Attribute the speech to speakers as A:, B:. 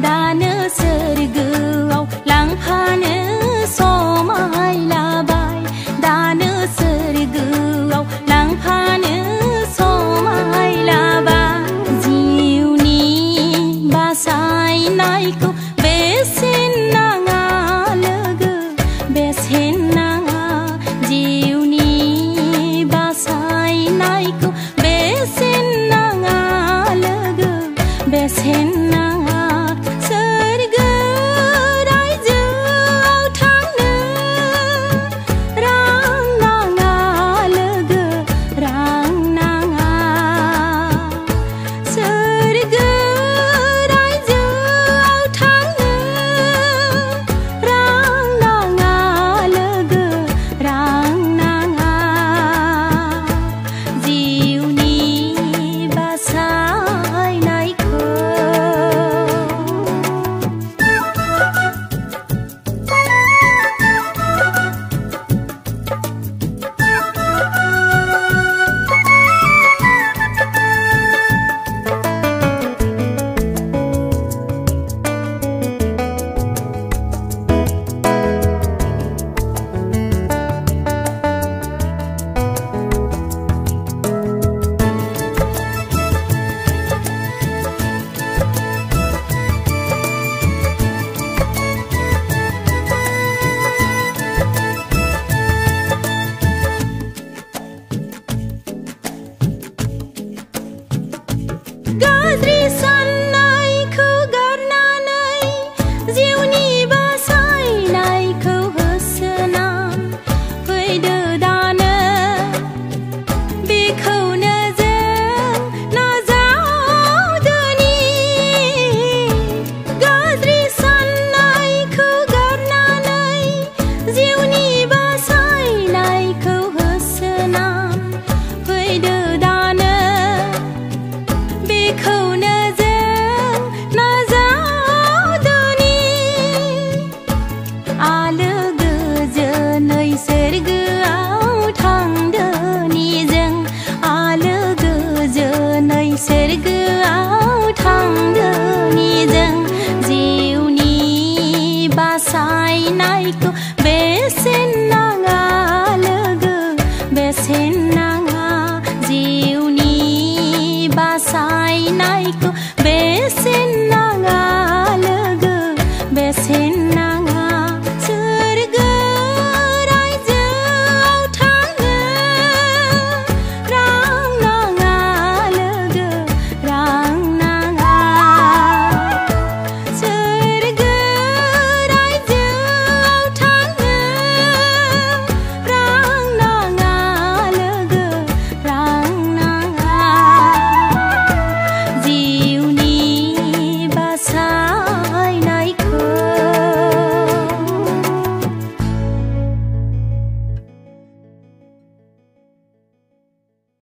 A: दानो सोरगोआव लांफानो समाय लाबाय दानो सोरगोआव लांफानो समाय लाबाय जिउनि बासायनायखौ बेसेन नाङा लोगो बेसेन नाङा जिउनि बासायनायखौ बेसेन नाङा लोगो बेसेन नाङा सोरगो रायजोआव थांनो रां नाङा लोगो रां नाङा सोरगो रायजोआव थांनो रां नाङा लोगो रां नाङा जिउनि बासायनायखौ गाज्रि साननायखौ गारनानै जिउनि बासायनायखौ होसोना फैदो दानो बेखौनो जों नाजावदोनि गाज्रि साननायखौ गारनानै जिउनि बासायनायखौ होसोना फैदो दानो बेखौनो जों नाजावदोनि आलो गोजोनै सोरगोआव थांदोनि जों आलो गोजोनै सोरगोआव थांदोनि जों जिउनि बासायनायखौ बेसेन